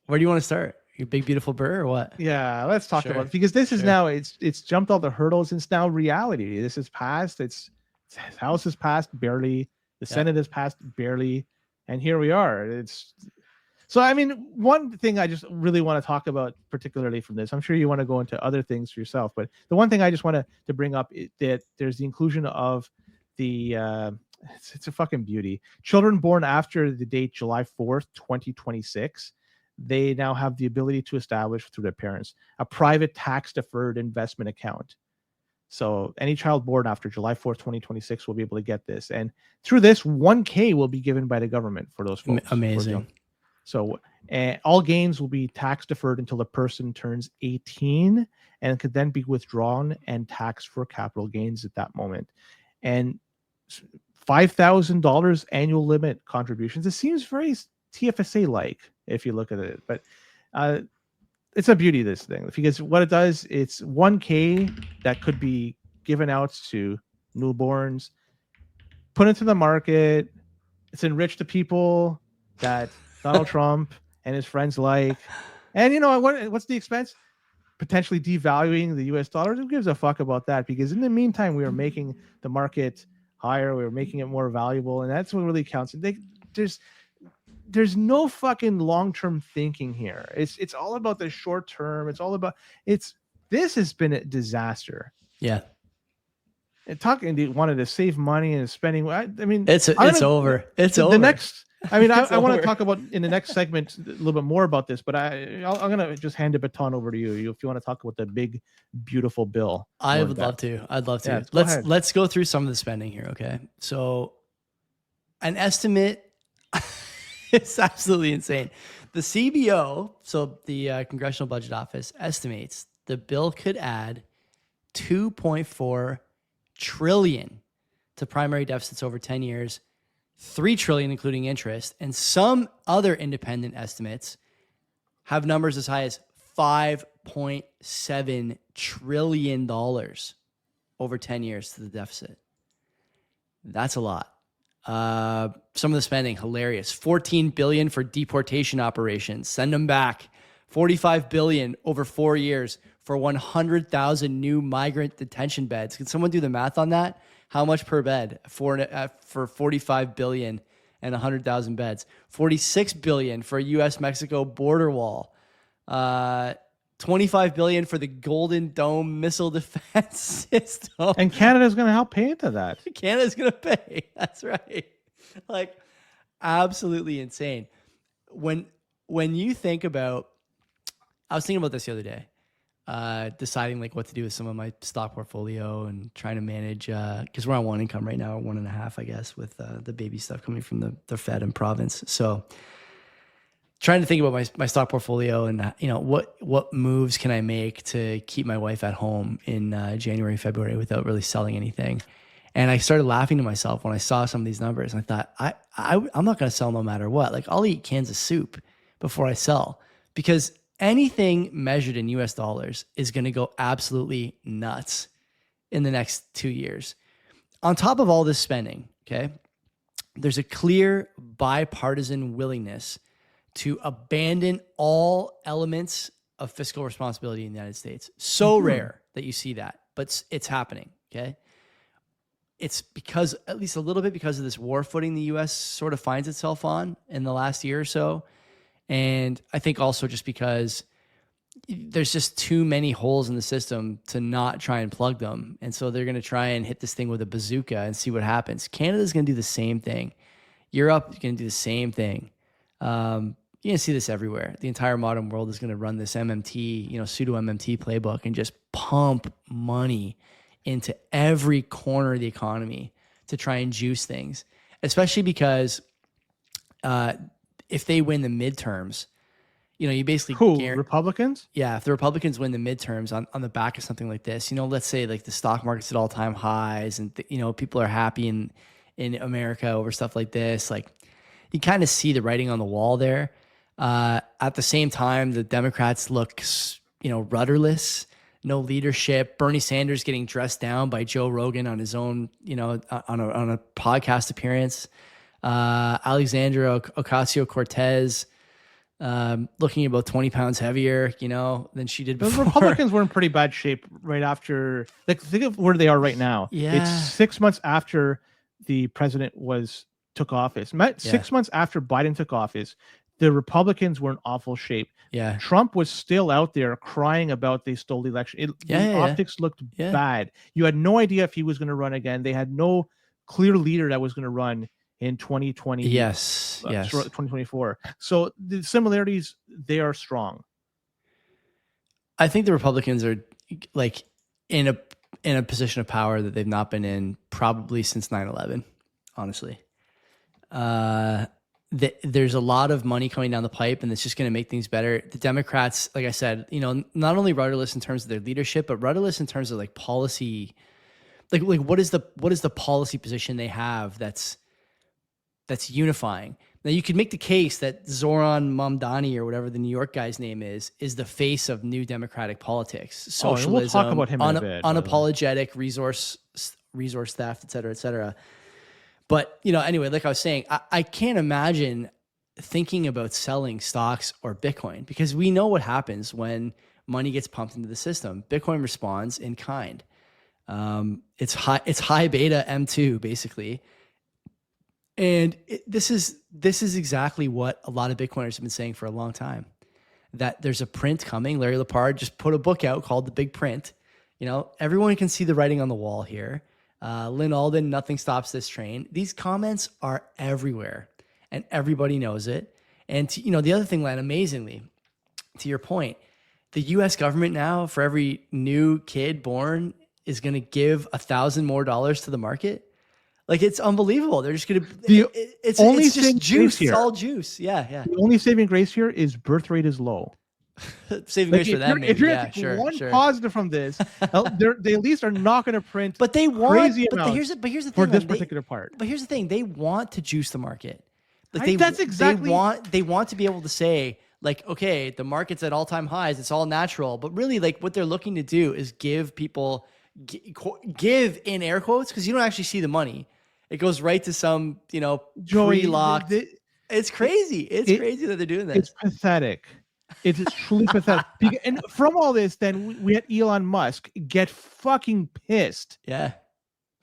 Where do you want to start? Your big beautiful BRRRR or what? Yeah, let's talk Sure. about it, because this is Sure. now it's jumped all the hurdles. It's now reality. This is passed. It's House has passed barely. The Senate has passed barely, and here we are. It's so. I mean, one thing I just really want to talk about, particularly from this. I'm sure you want to go into other things for yourself, but the one thing I just want to bring up is that there's the inclusion of the. It's a fucking beauty. Children born after the date July 4th, 2026, they now have the ability to establish through their parents a private tax deferred investment account. So any child born after July 4th, 2026 will be able to get this. And through this, 1K will be given by the government for those folks. Amazing. So all gains will be tax deferred until the person turns 18 and could then be withdrawn and taxed for capital gains at that moment. And $5,000 annual limit contributions. It seems very TFSA like if you look at it, but it's a beauty of this thing, because what it does, it's 1K that could be given out to newborns, put into the market. It's enriched the people that Donald Trump and his friends like. And you know what's the expense? Potentially devaluing the US dollar. Who gives a fuck about that? Because in the meantime, we are making the market higher. We are making it more valuable. And that's what really counts. There's no fucking long-term thinking here. It's all about the short term. It's all about this has been a disaster. Yeah. And they wanted to save money and spending. I mean, it's over. It's over. The next, I mean, I want to talk about in the next segment a little bit more about this, but I'm going to just hand the baton over to you if you want to talk about the big, beautiful bill. I would love to. I'd love to. Yeah, let's go through some of the spending here. Okay. So an estimate. It's absolutely insane. The CBO, so the Congressional Budget Office, estimates the bill could add $2.4 trillion to primary deficits over 10 years, $3 trillion including interest, and some other independent estimates have numbers as high as $5.7 trillion over 10 years to the deficit. That's a lot. Some of the spending, hilarious. $14 billion for deportation operations. Send them back. $45 billion over 4 years for 100,000 new migrant detention beds. Can someone do the math on that? How much per bed for $45 billion and 100,000 beds? $46 billion for a U.S.-Mexico border wall. $25 billion for the Golden Dome missile defense system. And Canada's going to help pay into that. Canada's going to pay. That's right. Like, absolutely insane. When you think about, I was thinking about this the other day, deciding like what to do with some of my stock portfolio and trying to manage, because we're on one income right now, 1.5, I guess, with the baby stuff coming from the Fed and province. So trying to think about my stock portfolio and, you know, what moves can I make to keep my wife at home in January, February without really selling anything. And I started laughing to myself when I saw some of these numbers. And I thought, I'm not going to sell no matter what. Like, I'll eat cans of soup before I sell, because anything measured in US dollars is going to go absolutely nuts in the next 2 years. On top of all this spending, okay, there's a clear bipartisan willingness to abandon all elements of fiscal responsibility in the United States. So rare that you see that, but it's happening, okay? It's because, at least a little bit, because of this war footing the U.S. sort of finds itself on in the last year or so. And I think also just because there's just too many holes in the system to not try and plug them. And so they're going to try and hit this thing with a bazooka and see what happens. Canada's going to do the same thing. Europe is going to do the same thing. You're going to see this everywhere. The entire modern world is going to run this MMT, pseudo MMT playbook and just pump money into every corner of the economy to try and juice things, especially because if they win the midterms, you basically Republicans? Yeah, if the Republicans win the midterms on the back of something like this, let's say like the stock market's at all-time highs and people are happy in America over stuff like this, like you kind of see the writing on the wall there. At the same time, the Democrats look, rudderless, no leadership. Bernie Sanders getting dressed down by Joe Rogan on his own, on a podcast appearance. Alexandria Ocasio-Cortez looking about 20 pounds heavier, than she did The before. Republicans were in pretty bad shape right after. Like, think of where they are right now. It's Yeah. 6 months after the president took office. 6 months after Biden took office, the Republicans were in awful shape. Yeah. Trump was still out there crying about they stole the election. The optics looked bad. You had no idea if he was going to run again. They had no clear leader that was going to run in 2020. Yes. 2024. So the similarities, they are strong. I think the Republicans are like in a position of power that they've not been in probably since 9/11, honestly. There's a lot of money coming down the pipe, and it's just going to make things better. The Democrats, like I said, not only rudderless in terms of their leadership, but rudderless in terms of like policy. Like what is the policy position they have that's unifying? Now you could make the case that Zoran Mamdani, or whatever the New York guy's name is the face of new democratic politics. Socialism, we'll talk about him in a bit, unapologetic resource theft, et cetera, et cetera. But, anyway, like I was saying, I can't imagine thinking about selling stocks or Bitcoin, because we know what happens when money gets pumped into the system. Bitcoin responds in kind. It's high beta M2 basically. And this is exactly what a lot of Bitcoiners have been saying for a long time, that there's a print coming. Larry Lepard just put a book out called The Big Print. Everyone can see the writing on the wall here. Lynn Alden, nothing stops this train. These comments are everywhere and everybody knows it. And the other thing, Len, amazingly, to your point, the US government now, for every new kid born, is going to give $1,000 more to the market. Like, it's unbelievable. They're just going to, it's just juice. It's all juice. Yeah. The only saving grace here is birth rate is low. Saving grace for them. If you're one positive from this, they at least are not going to print. But they want crazy but amounts here's the thing for this particular part. But here's the thing: they want to juice the market. That's exactly. They want to be able to say, like, okay, the market's at all-time highs. It's all natural. But really, like, what they're looking to do is give people give in air quotes, because you don't actually see the money. It goes right to some, pre-locked. It's crazy. It's crazy that they're doing this. It's pathetic. It's truly pathetic. And from all this, then we had Elon Musk get fucking pissed. Yeah.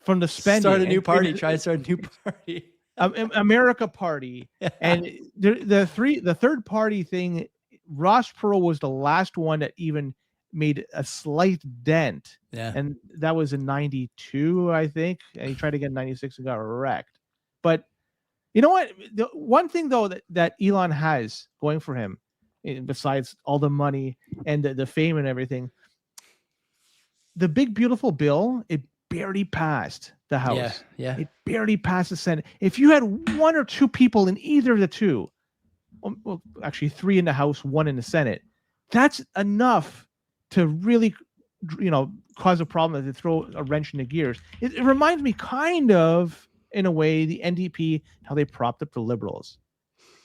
From the spending. Start a new party. Try to start a new party. America Party. Yeah. And the third party thing, Ross Perot was the last one that even made a slight dent. Yeah. And that was in 92, I think. And he tried to get 96 and got wrecked. But you know what? The one thing, though, that Elon has going for him, besides all the money and the fame and everything, the big, beautiful bill, it barely passed the House. Yeah. It barely passed the Senate. If you had one or two people in either of the two, well, actually 3 in the House, 1 in the Senate, that's enough to really, cause a problem, to throw a wrench in the gears. It reminds me kind of, in a way, the NDP, how they propped up the Liberals.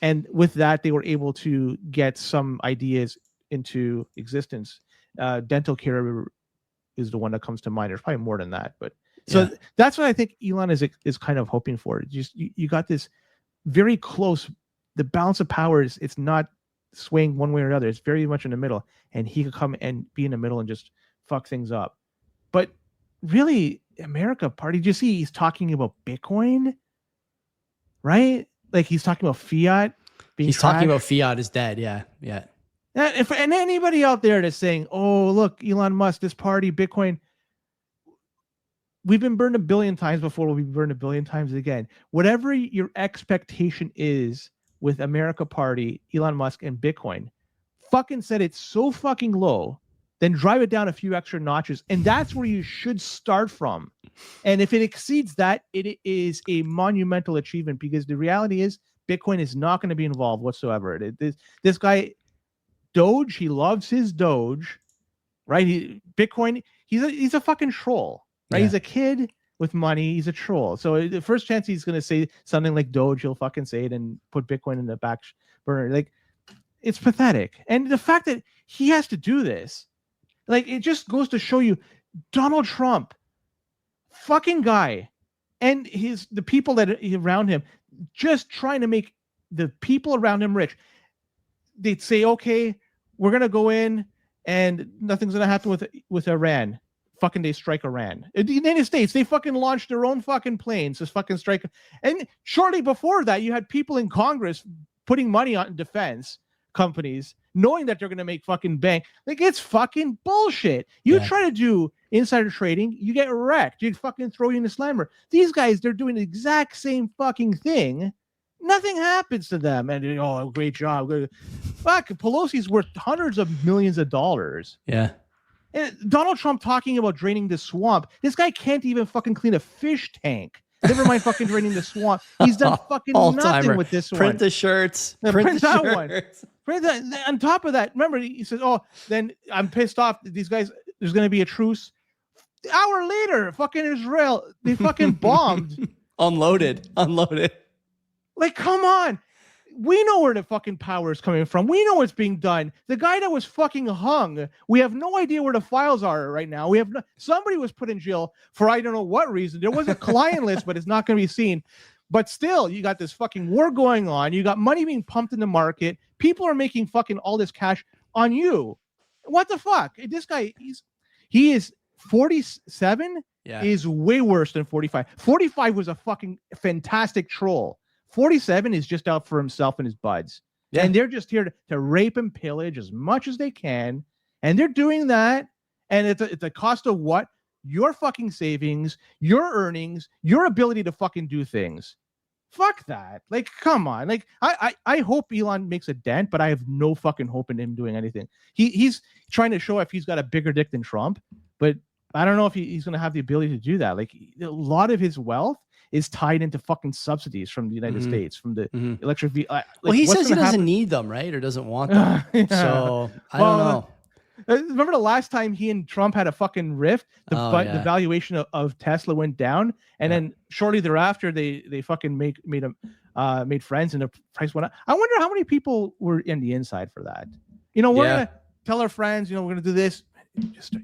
And with that, they were able to get some ideas into existence. Dental care is the one that comes to mind. There's probably more than that, but so that's what I think Elon is kind of hoping for. Just you got this very close. The balance of power it's not swaying one way or another. It's very much in the middle, and he could come and be in the middle and just fuck things up. But really, America Party. Do you see he's talking about Bitcoin, right? Like, he's talking about fiat. He's talking about fiat is dead. Yeah. And anybody out there that's saying, "Oh, look, Elon Musk, this party, Bitcoin," we've been burned 1 billion times before. We'll be burned 1 billion times again. Whatever your expectation is with America Party, Elon Musk, and Bitcoin, fucking set it so fucking low, then drive it down a few extra notches, and that's where you should start from. And if it exceeds that, it is a monumental achievement, because the reality is Bitcoin is not going to be involved whatsoever. This guy, Doge, he loves his Doge, right? Bitcoin, he's a fucking troll, right? Yeah. He's a kid with money. He's a troll. So the first chance he's going to say something like Doge, he'll fucking say it and put Bitcoin in the back burner. Like, it's pathetic. And the fact that he has to do this, like, it just goes to show you Donald Trump, fucking guy, and the people that around him, just trying to make the people around him rich. they'd say, okay, we're gonna go in and nothing's gonna happen with Iran. Fucking they strike Iran. In the United States, they fucking launched their own fucking planes to fucking strike. And shortly before that, you had people in Congress putting money on defense companies, knowing that they're gonna make fucking bank. Like, it's fucking bullshit. You try to do insider trading, you get wrecked. You fucking throw you in the slammer. These guys, they're doing the exact same fucking thing. Nothing happens to them. And oh, great job. Fuck, Pelosi's worth hundreds of millions of dollars. Yeah. And Donald Trump talking about draining the swamp. This guy can't even fucking clean a fish tank. Never mind fucking draining the swamp. He's done fucking nothing with this one. Print the shirts. Print that the one. shirts. Print that. On top of that, remember, he says, oh, then I'm pissed off. These guys, there's going to be a truce. An hour later, fucking Israel, they fucking bombed. Unloaded. Like, come on. We know where the fucking power is coming from. We know what's being done. The guy that was fucking hung, we have no idea where the files are right now. We have somebody was put in jail for I don't know what reason. There was a client list, but it's not going to be seen. But still, you got this fucking war going on. You got money being pumped in the market. People are making fucking all this cash on you. What the fuck? This guy, he is 47 is way worse than 45. 45 was a fucking fantastic troll. 47 is just out for himself and his buds. Yeah. And they're just here to rape and pillage as much as they can. And they're doing that. And it's a cost of what? Your fucking savings, your earnings, your ability to fucking do things. Fuck that. Like, come on. Like, I hope Elon makes a dent, but I have no fucking hope in him doing anything. He's trying to show if he's got a bigger dick than Trump, but I don't know if he's going to have the ability to do that. Like, a lot of his wealth is tied into fucking subsidies from the United States, from the electric vehicle. Like, well, he says he doesn't need them, right? Or doesn't want them. So I don't know. Remember the last time he and Trump had a fucking rift? The valuation of Tesla went down, and then shortly thereafter, they fucking made friends, and the price went up. I wonder how many people were in the inside for that. We're gonna tell our friends, we're gonna do this. Just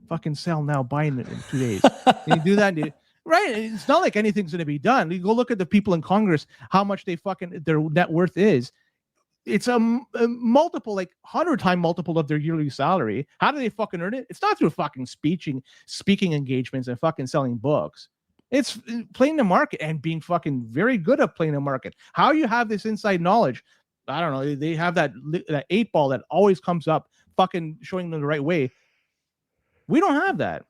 fucking sell now, buy in 2 days. And you do that. Right. It's not like anything's going to be done. You go look at the people in Congress, how much their net worth is. It's a multiple, like 100-time multiple of their yearly salary. How do they fucking earn it? It's not through fucking speaking engagements and fucking selling books. It's playing the market and being fucking very good at playing the market. How you have this inside knowledge? I don't know. They have that 8 ball that always comes up, fucking showing them the right way. We don't have that.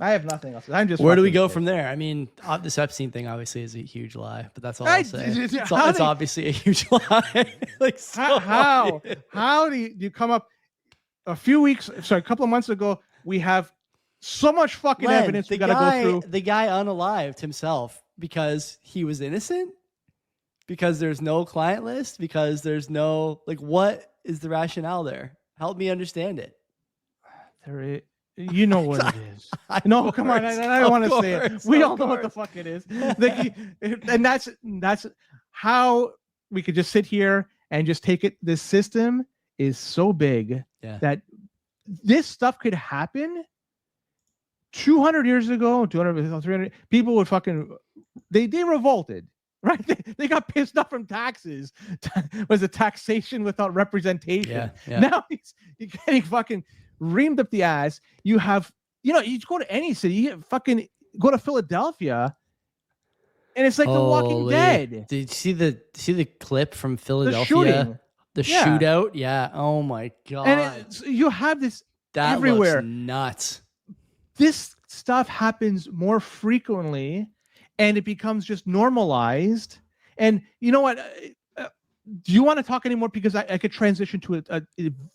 I have nothing else. I'm just. Where do we go from there? I mean, this Epstein thing obviously is a huge lie, but that's all I'll say. It's obviously a huge lie. Like, how do you come up? A couple of months ago, we have so much fucking evidence we got to go through. The guy unalived himself because he was innocent. Because there's no client list. Because there's no what is the rationale there? Help me understand it. There is. You know what it is. No, come on. I don't want to say it. We all know what the fuck it is. And that's how we could just sit here and just take it. This system is so big that this stuff could happen 200 years ago, 200, 300. People would fucking, they revolted. Right? They got pissed off from taxes. Was it taxation without representation? Yeah. Now he's getting fucking reamed up the ass. You have, you go to any city, you fucking go to Philadelphia, and it's like The Walking Dead. Did you see the clip from Philadelphia? The shootout? Yeah. Oh my god. And you have this everywhere. Looks nuts. This stuff happens more frequently, and it becomes just normalized. And you know what? Do you want to talk anymore? Because I could transition to a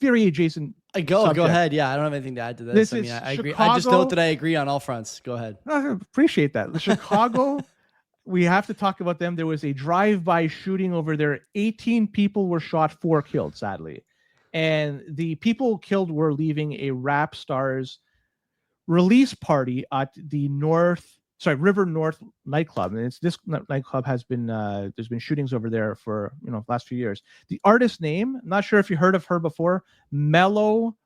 very adjacent subject. Go ahead. Yeah, I don't have anything to add to this. I mean, I agree. I just note that I agree on all fronts. Go ahead. I appreciate that. Chicago, we have to talk about them. There was a drive-by shooting over there. 18 people were shot, 4 killed, sadly. And the people killed were leaving a rap star's release party at the River North nightclub. And this nightclub has been, there's been shootings over there for, last few years. The artist name, I'm not sure if you heard of her before, Mellow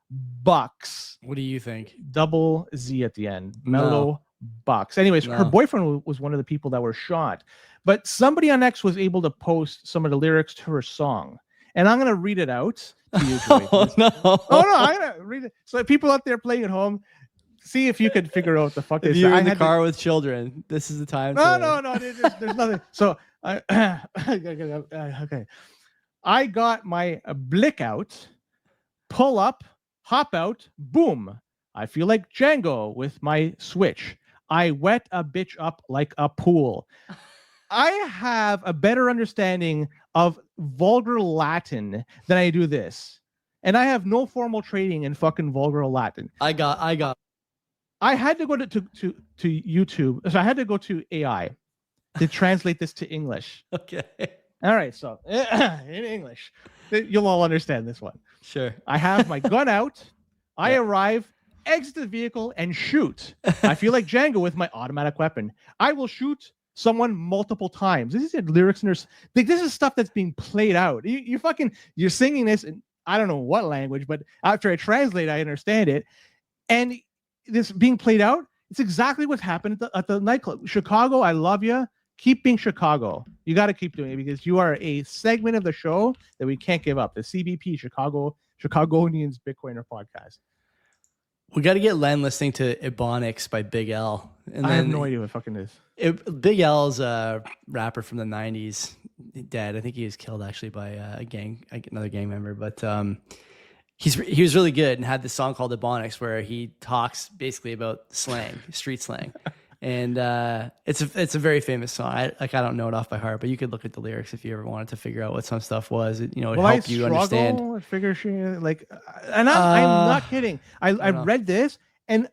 Bucks. What do you think? Double Z at the end. Mellow Bucks. Anyways, her boyfriend was one of the people that were shot. But somebody on X was able to post some of the lyrics to her song, and I'm gonna read it out to you, Joey. Oh no! Oh no, I'm gonna read it. So people out there playing at home, see if you can figure out what the fuck If this. you're in the car with children, this is the time. No. There's nothing. So okay. I got my blick out, pull up, hop out, boom. I feel like Django with my switch. I wet a bitch up like a pool. I have a better understanding of vulgar Latin than I do this. And I have no formal training in fucking vulgar Latin. I got. I had to go to YouTube. So I had to go to AI to translate this to English. Okay. All right. So in English, you'll all understand this one. Sure. I have my gun out. I arrive, exit the vehicle, and shoot. I feel like Django with my automatic weapon. I will shoot someone multiple times. This is lyrics and this is stuff that's being played out. You're singing this in I don't know what language, but after I translate, I understand it. And this being played out, it's exactly what happened at the nightclub. Chicago, I love you. Keep being Chicago. You got to keep doing it because you are a segment of the show that we can't give up. The CBP, Chicagoanians Bitcoiner podcast. We got to get Len listening to Ebonics by Big L. And I have no idea what fucking is. Big L's a rapper from the 90s. Dead. I think he was killed actually by another gang member. But he was really good and had this song called Ebonics where he talks basically about slang, street slang. And it's a very famous song. I don't know it off by heart, but you could look at the lyrics if you ever wanted to figure out what some stuff was. It helped you understand. Figure like, and I'm not kidding. I read this and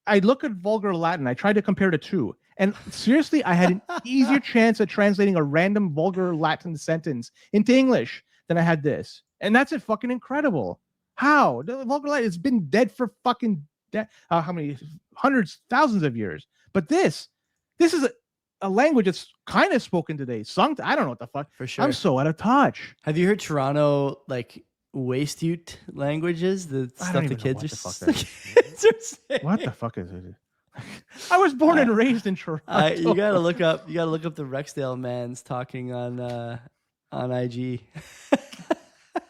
I look at vulgar Latin. I tried to compare the two, and seriously, I had an easier chance at translating a random vulgar Latin sentence into English than I had this, and that's fucking incredible. How the vulgar Latin has been dead for fucking how many hundreds, thousands of years. But this is a language that's kind of spoken today. I don't know what the fuck. For sure. I'm so out of touch. Have you heard Toronto waste-ute languages? The stuff the kids are saying. What the fuck is it? I was born and raised in Toronto. You gotta look up the Rexdale mans talking on IG.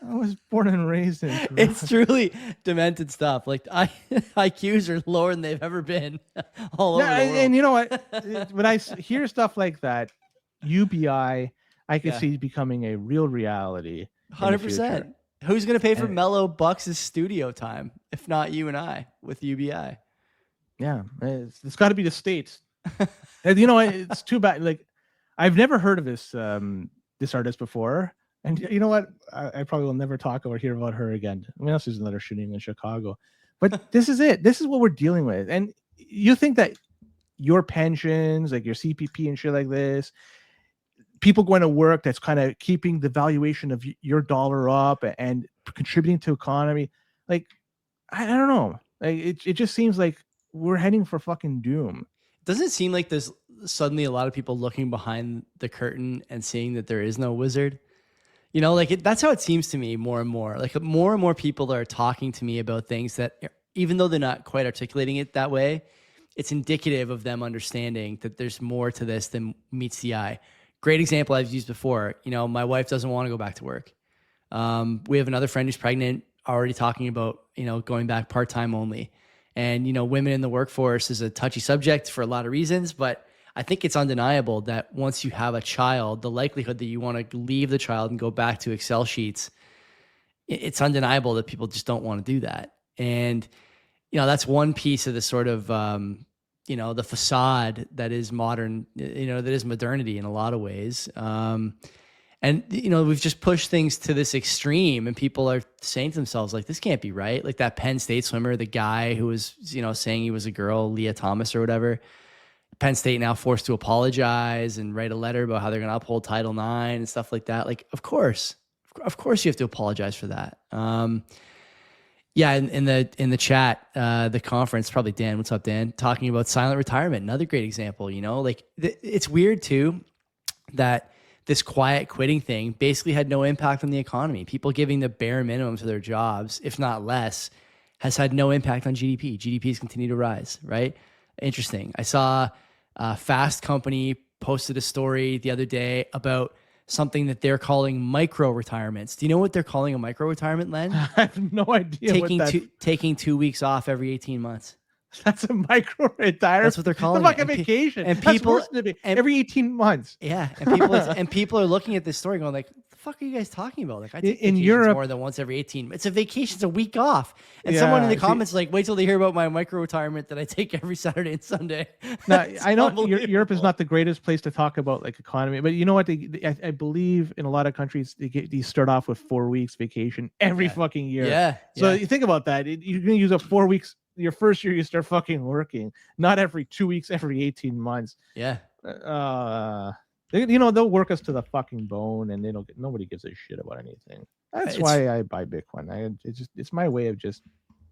I was born and raised in Toronto. It's truly demented stuff. Like IQs are lower than they've ever been all over the world. And you know what? When I hear stuff like that, UBI, I can see becoming a real reality. 100%. Who's going to pay for Mellow Bucks' studio time, if not you and I, with UBI? Yeah, it's got to be the states. And you know, it's too bad. Like, I've never heard of this artist before. And you know what? I probably will never talk or hear about her again. I mean, there's another shooting in Chicago. But this is it. This is what we're dealing with. And you think that your pensions, like your CPP and shit like this, people going to work that's kind of keeping the valuation of your dollar up and contributing to economy. Like, I don't know. Like, it just seems like we're heading for fucking doom. Doesn't it seem like there's suddenly a lot of people looking behind the curtain and seeing that there is no wizard? You know, that's how it seems to me more and more. Like more and more people are talking to me about things that, even though they're not quite articulating it that way, it's indicative of them understanding that there's more to this than meets the eye. Great example I've used before. You know, my wife doesn't want to go back to work. We have another friend who's pregnant, already talking about, going back part-time only. And, women in the workforce is a touchy subject for a lot of reasons, but I think it's undeniable that once you have a child, the likelihood that you want to leave the child and go back to Excel sheets, it's undeniable that people just don't want to do that. And, that's one piece of the sort of, the facade that is modern, that is modernity in a lot of ways. And, we've just pushed things to this extreme, and people are saying to themselves, like, this can't be right. Like that Penn State swimmer, the guy who was, saying he was a girl, Leah Thomas or whatever. Penn State now forced to apologize and write a letter about how they're going to uphold Title IX and stuff like that. Like, of course you have to apologize for that. Yeah. In the chat, the conference, probably Dan, what's up, Dan, talking about silent retirement. Another great example, it's weird too, that this quiet quitting thing basically had no impact on the economy. People giving the bare minimum to their jobs, if not less, has had no impact on GDP. GDP has continued to rise, right? Interesting. I saw Fast Company posted a story the other day about something that they're calling micro retirements. Do you know what they're calling a micro retirement, Len? I have no idea Taking 2 weeks off every 18 months. That's a micro retirement. That's what they're calling it. It's it. like a vacation. And That's people worse than every 18 months. Yeah, and people are looking at this story going like, "What the fuck are you guys talking about?" Like, I take in vacations Europe more than once every 18. It's a vacation. It's a week off. And someone in the comments is like, "Wait till they hear about my micro retirement that I take every Saturday and Sunday." Now, I know Europe is not the greatest place to talk about like economy, but you know what? I believe in a lot of countries they start off with 4 weeks vacation every fucking year. Yeah. So you think about that. You're gonna use up 4 weeks. Your first year, you start fucking working, not every 2 weeks, every 18 months. Yeah. They'll work us to the fucking bone, and nobody gives a shit about anything. That's why I buy Bitcoin. It's my way of just.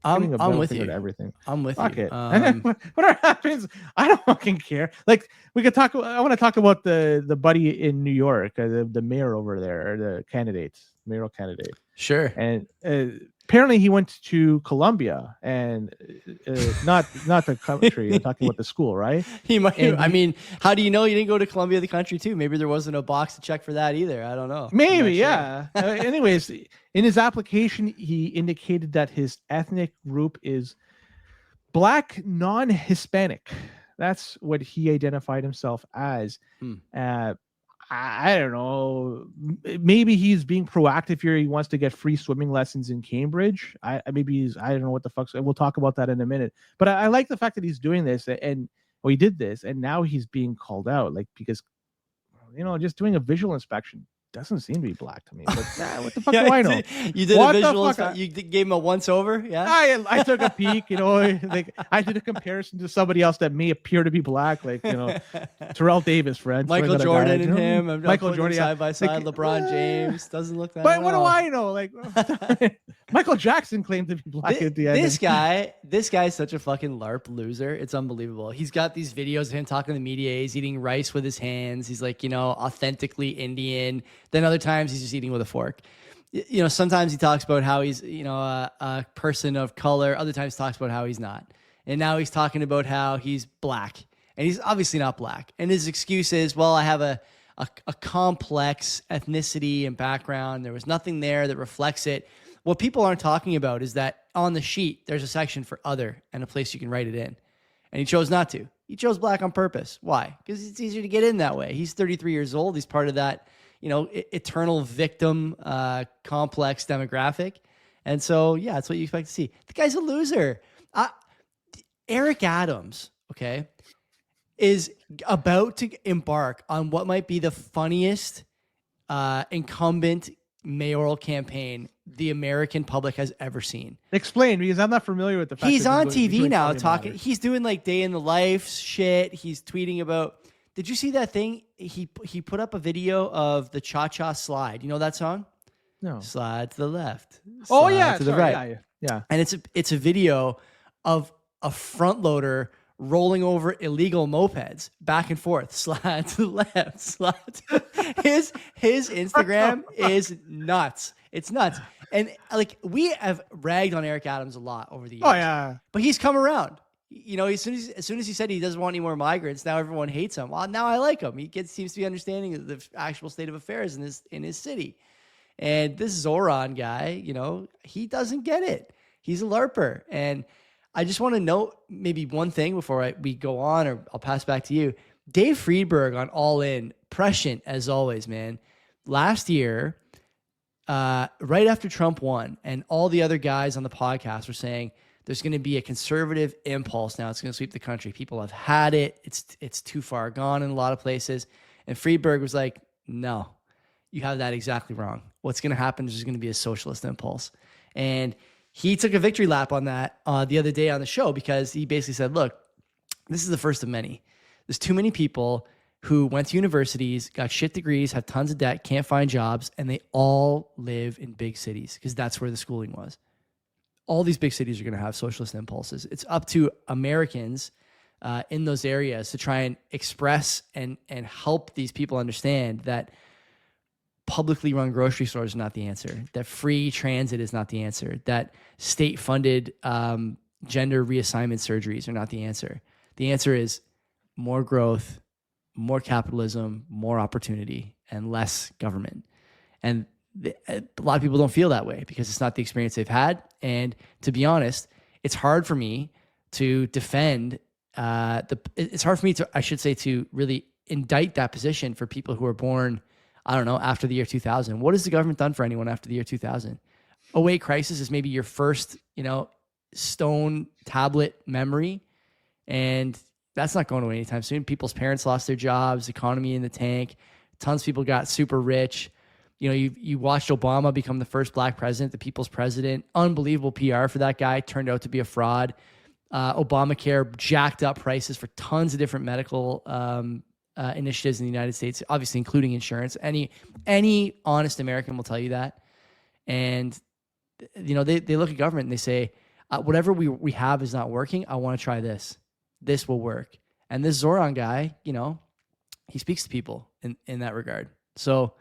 I'm with you. Everything. I'm with Fuck you. it. Whatever happens, I don't fucking care. Like we could talk. I want to talk about the buddy in New York, the mayor over there, or the mayoral candidate. Sure. And apparently he went to Columbia, and not the country. I'm talking about the school, right? He might. I mean, how do you know he didn't go to Columbia, the country, too? Maybe there wasn't a box to check for that either. I don't know. Maybe, yeah. Anyways, in his application, he indicated that his ethnic group is Black, non-Hispanic. That's what he identified himself as. I don't know. Maybe he's being proactive here. He wants to get free swimming lessons in Cambridge. I don't know what the fuck. We'll talk about that in a minute. But I like the fact that he's doing this, and he did this, and now he's being called out, like, because just doing a visual inspection doesn't seem to be black to me. But what the fuck do I know? You did a visual. You gave him a once over. Yeah. I took a peek. Like I did a comparison to somebody else that may appear to be black, like Terrell Davis, friends. Michael Jordan and him. Michael Jordan side by side. Like, LeBron James doesn't look that. But what do I know? Like Michael Jackson claimed to be black at the end. This guy's such a fucking LARP loser. It's unbelievable. He's got these videos of him talking to the media. He's eating rice with his hands. He's like, authentically Indian. Then other times he's just eating with a fork. Sometimes he talks about how he's, a person of color. Other times he talks about how he's not. And now he's talking about how he's black. And he's obviously not black. And his excuse is, well, I have a complex ethnicity and background. There was nothing there that reflects it. What people aren't talking about is that on the sheet, there's a section for other and a place you can write it in. And he chose not to. He chose black on purpose. Why? Because it's easier to get in that way. He's 33 years old. He's part of that eternal victim complex demographic. And so, yeah, that's what you expect to see. The guy's a loser. Eric Adams, okay, is about to embark on what might be the funniest incumbent mayoral campaign the American public has ever seen. Explain, because I'm not familiar with the fact he's on TV now talking. He's doing like day in the life shit. He's tweeting about. Did you see that thing? He put up a video of the Cha Cha Slide. You know that song? No. Slide to the left. Oh yeah, to the right. Yeah. And it's a video of a front loader rolling over illegal mopeds back and forth, slide to the left, slide to his Instagram is nuts. It's nuts. And like we have ragged on Eric Adams a lot over the years. Oh yeah. But he's come around. As soon as he said he doesn't want any more migrants, now everyone hates him. Well, now I like him. He seems to be understanding of the actual state of affairs in his city. And this Zoran guy, he doesn't get it. He's a LARPer. And I just want to note maybe one thing before we go on, or I'll pass back to you. Dave Friedberg on All In, prescient as always, man. Last year, right after Trump won, and all the other guys on the podcast were saying there's going to be a conservative impulse now. It's going to sweep the country. People have had it. It's too far gone in a lot of places. And Friedberg was like, no, you have that exactly wrong. What's going to happen is there's going to be a socialist impulse. And he took a victory lap on that the other day on the show, because he basically said, look, this is the first of many. There's too many people who went to universities, got shit degrees, have tons of debt, can't find jobs, and they all live in big cities because that's where the schooling was. All these big cities are going to have socialist impulses. It's up to Americans in those areas to try and express and help these people understand that publicly run grocery stores are not the answer, that free transit is not the answer, that state-funded gender reassignment surgeries are not the answer. The answer is more growth, more capitalism, more opportunity, and less government. And a lot of people don't feel that way because it's not the experience they've had. And to be honest, it's hard for me to defend it's hard for me to, I should say, to really indict that position for people who were born, I don't know, after the year 2000. What has the government done for anyone after the year 2000? 08 crisis is maybe your first, stone tablet memory. And that's not going away anytime soon. People's parents lost their jobs, economy in the tank. Tons of people got super rich. You watched Obama become the first black president, the people's president. Unbelievable PR for that guy. Turned out to be a fraud. Obamacare jacked up prices for tons of different medical initiatives in the United States, obviously including insurance. Any honest American will tell you that. And they look at government and they say, whatever we have is not working. I want to try this. This will work. And this Zoran guy, he speaks to people in that regard. So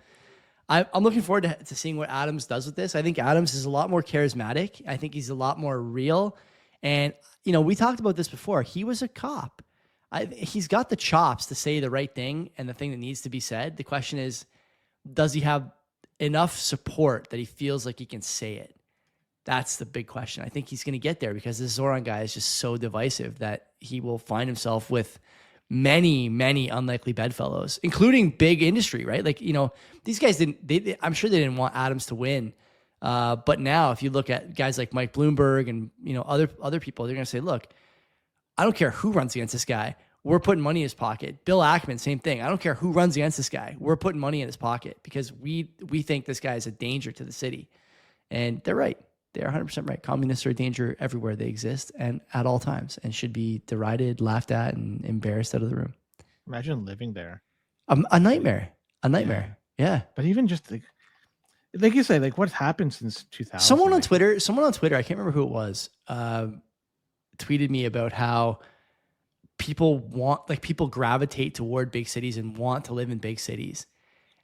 I'm looking forward to seeing what Adams does with this. I think Adams is a lot more charismatic. I think he's a lot more real. And, we talked about this before. He was a cop. He's got the chops to say the right thing and the thing that needs to be said. The question is, does he have enough support that he feels like he can say it? That's the big question. I think he's going to get there because this Zoran guy is just so divisive that he will find himself with many, many unlikely bedfellows, including big industry, right? Like, these guys I'm sure they didn't want Adams to win. But now if you look at guys like Mike Bloomberg and, other people, they're going to say, look, I don't care who runs against this guy. We're putting money in his pocket. Bill Ackman, same thing. I don't care who runs against this guy. We're putting money in his pocket because we think this guy is a danger to the city. And they're right. They're 100% right. Communists are a danger everywhere they exist and at all times and should be derided, laughed at, and embarrassed out of the room. Imagine living there. A nightmare. A nightmare. Yeah. But even just like you say, like what's happened since 2000? Someone on Twitter, I can't remember who it was, tweeted me about how people gravitate toward big cities and want to live in big cities,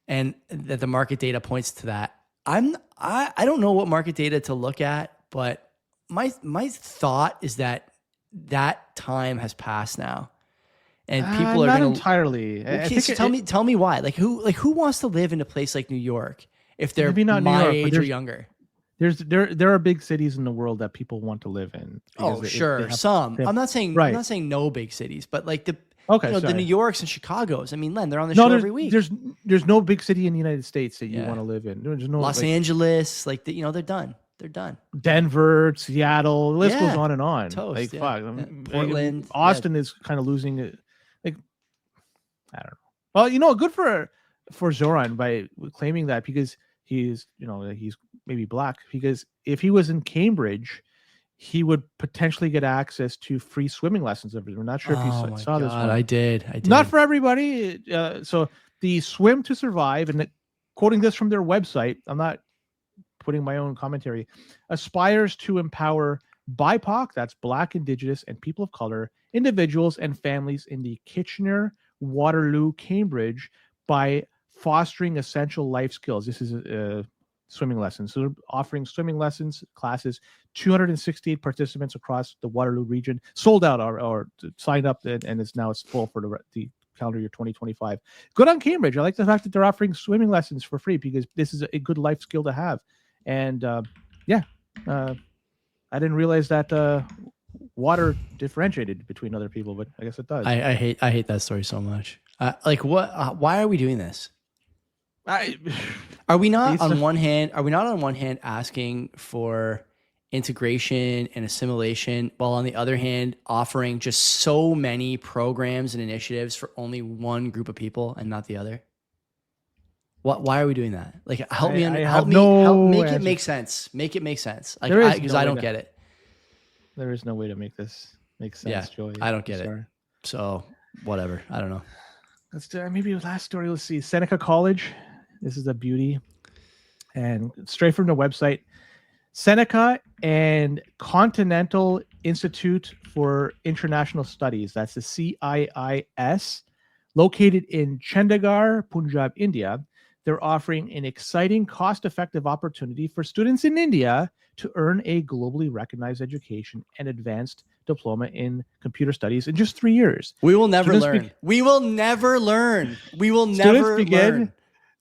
and that the market data points to that. I don't know what market data to look at, but my thought is that time has passed now, and people are not gonna, entirely. Okay, so tell me why. Who wants to live in a place like New York if they're maybe not my New York, age or younger? There are big cities in the world that people want to live in. Oh, sure, some. I'm not saying no big cities, but like the New Yorks and Chicago's. I mean, Len, they're on the show every week. There's no big city in the United States that you want to live in. There's no Los Angeles, they're done. They're done. Denver, Seattle, the list goes on and on. Toast, Portland, Austin is kind of losing it. Like, I don't know. Well, good for Zoran by claiming that because he's maybe black, because if he was in Cambridge, he would potentially get access to free swimming lessons. I'm not sure if you saw this one. I did. Not for everybody. So the Swim to Survive, and quoting this from their website, I'm not putting my own commentary, aspires to empower BIPOC, that's Black, Indigenous, and people of color, individuals and families in the Kitchener, Waterloo, Cambridge by fostering essential life skills. This is swimming lessons. So they're offering swimming lessons classes, 268 participants across the Waterloo region, sold out or signed up, and it's full for the calendar year 2025. Good on Cambridge. I like the fact that they're offering swimming lessons for free because this is a good life skill to have. And I didn't realize that water differentiated between other people, but I guess it does. I hate that story so much. Why are we doing this? Are we not on one hand asking for integration and assimilation, while on the other hand offering just so many programs and initiatives for only one group of people and not the other? Why are we doing that? Like, help me make it make sense. Make it make sense. Like, because I don't get it. There is no way to make this make sense, yeah, Joey. I don't get it. So whatever. I don't know. Let's do maybe the last story. Let's see. Seneca College. This is a beauty. And straight from the website, Seneca and Continental Institute for International Studies, that's the CIIS, located in Chandigarh, Punjab, India. They're offering an exciting, cost-effective opportunity for students in India to earn a globally recognized education and advanced diploma in computer studies in just 3 years. We will never learn. We will never learn. We will never learn.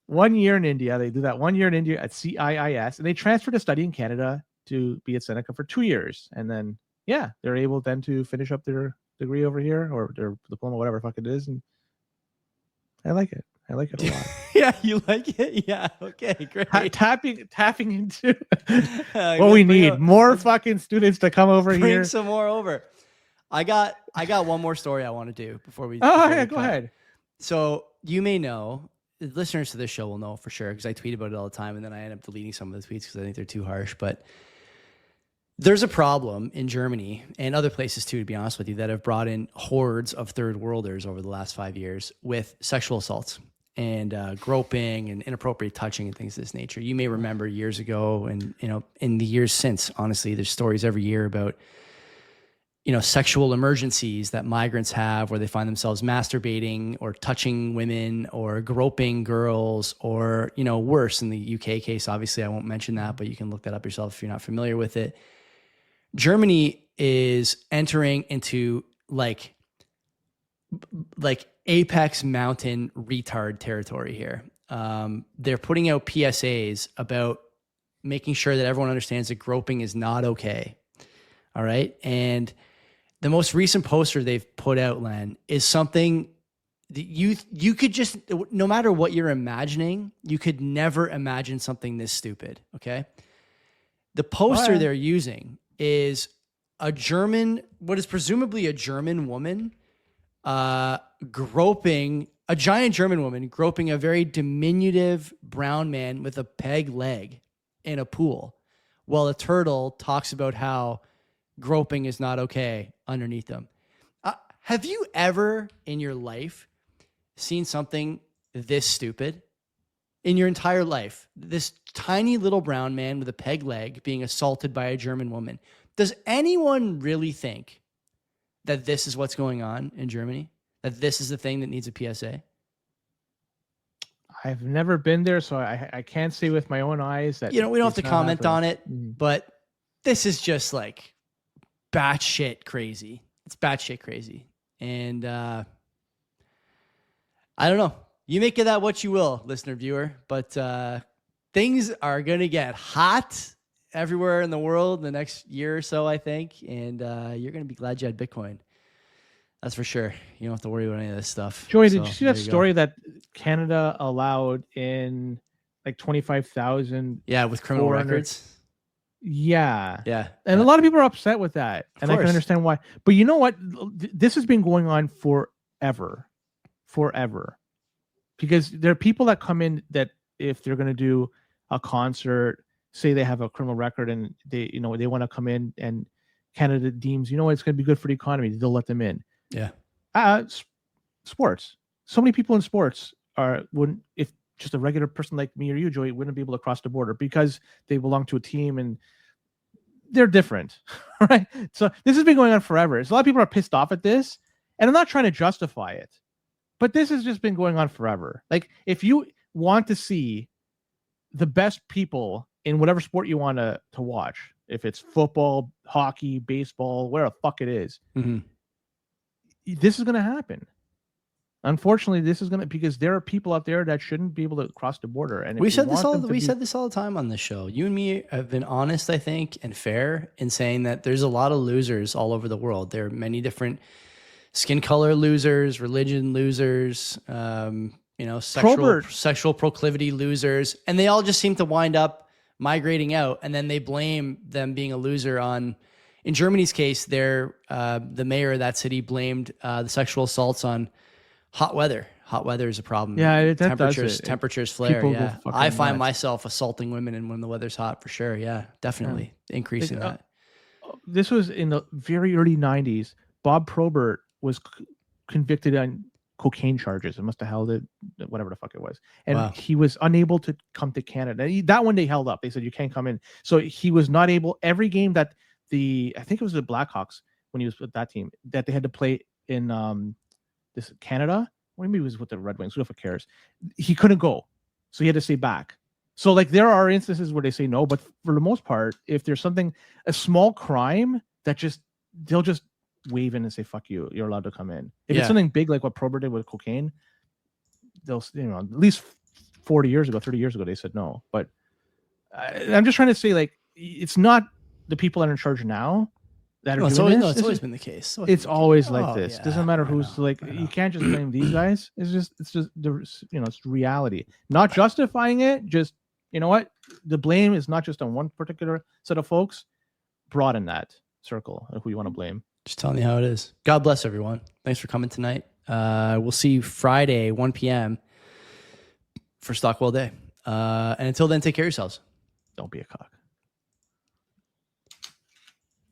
1 year in India. They do that 1 year in India at CIIS, and they transfer to study in Canada to be at Seneca for 2 years. And then, yeah, they're able then to finish up their degree over here, or their diploma, whatever the fuck it is. And I like it. I like it a lot. Yeah, you like it? Yeah. Okay, great. Tapping into what we need. More fucking students to come over here. Bring some more over. I got one more story I want to do before we. Go ahead. So you may know, the listeners to this show will know for sure, because I tweet about it all the time, and then I end up deleting some of the tweets because I think they're too harsh. But there's a problem in Germany and other places too, to be honest with you, that have brought in hordes of third worlders over the last 5 years with sexual assaults and groping and inappropriate touching and things of this nature. You may remember years ago, and in the years since, honestly, there's stories every year about sexual emergencies that migrants have, where they find themselves masturbating or touching women or groping girls, or worse in the UK case. Obviously, I won't mention that, but you can look that up yourself if you're not familiar with it. Germany is entering into like apex mountain retard territory here. They're putting out PSAs about making sure that everyone understands that groping is not okay. All right. And the most recent poster they've put out, Len, is something that you could just, no matter what you're imagining, you could never imagine something this stupid. Okay. The poster they're using is what is presumably a German woman, groping a giant German woman, groping a very diminutive brown man with a peg leg in a pool, while a turtle talks about how groping is not okay underneath them. Have you ever in your life seen something this stupid? In your entire life, this tiny little brown man with a peg leg being assaulted by a German woman. Does anyone really think that this is what's going on in Germany? That this is the thing that needs a PSA? I've never been there, so I can't say with my own eyes that. We don't have to comment on it, but this is just like batshit crazy. It's batshit crazy. And I don't know. You make of that what you will, listener, viewer, but things are going to get hot everywhere in the world in the next year or so, I think, and you're going to be glad you had Bitcoin. That's for sure. You don't have to worry about any of this stuff. Joey, did you see that story that Canada allowed in like 25,000? Yeah, with criminal records. Yeah. Yeah. And a lot of people are upset with that, and I can understand why. But you know what? This has been going on forever. Because there are people that come in that if they're going to do a concert, say they have a criminal record and they want to come in, and Canada deems, it's going to be good for the economy, they'll let them in. Yeah. Sports. So many people in sports wouldn't, if just a regular person like me or you, Joey, wouldn't be able to cross the border because they belong to a team and they're different, right? So this has been going on forever. So a lot of people are pissed off at this, and I'm not trying to justify it. But this has just been going on forever. Like, if you want to see the best people in whatever sport you want to watch, if it's football, hockey, baseball, whatever the fuck it is, this is going to happen. Unfortunately, this is going to, because there are people out there that shouldn't be able to cross the border. And we said this all the time on this show. You and me have been honest, I think, and fair in saying that there's a lot of losers all over the world. There are many different skin color losers, religion losers, sexual proclivity losers, and they all just seem to wind up migrating out, and then they blame them being a loser on. In Germany's case, the mayor of that city blamed the sexual assaults on hot weather. Hot weather is a problem. Yeah, temperatures flare. Yeah, I find myself assaulting women when the weather's hot for sure. Yeah, definitely increasing that. This was in the very early 90s. Bob Probert was convicted on cocaine charges. It must have held it, whatever the fuck it was. And he was unable to come to Canada. That one they held up. They said, you can't come in. So he was not able, every game that I think it was the Blackhawks when he was with that team, that they had to play in this Canada, or maybe it was with the Red Wings, who the fuck cares? He couldn't go. So he had to stay back. So like there are instances where they say no, but for the most part, if there's a small crime that they'll just wave in and say, fuck you, you're allowed to come in. If Yeah. it's something big like what Prober did with cocaine, they'll, at least 40 years ago, 30 years ago, they said no. But I'm just trying to say, like, it's not the people that are in charge now that are doing this. It's always been the case. It's always like Oh, this. yeah. Doesn't matter I who's know, like. I know. You can't just blame these guys. It's just it's reality. Not justifying it. Just, you know what? The blame is not just on one particular set of folks. Broaden that circle of who you want to blame. Just telling you how it is. God bless everyone. Thanks for coming tonight. We'll see you Friday, 1 p.m. for Stockwell Day. And until then, take care of yourselves. Don't be a cock.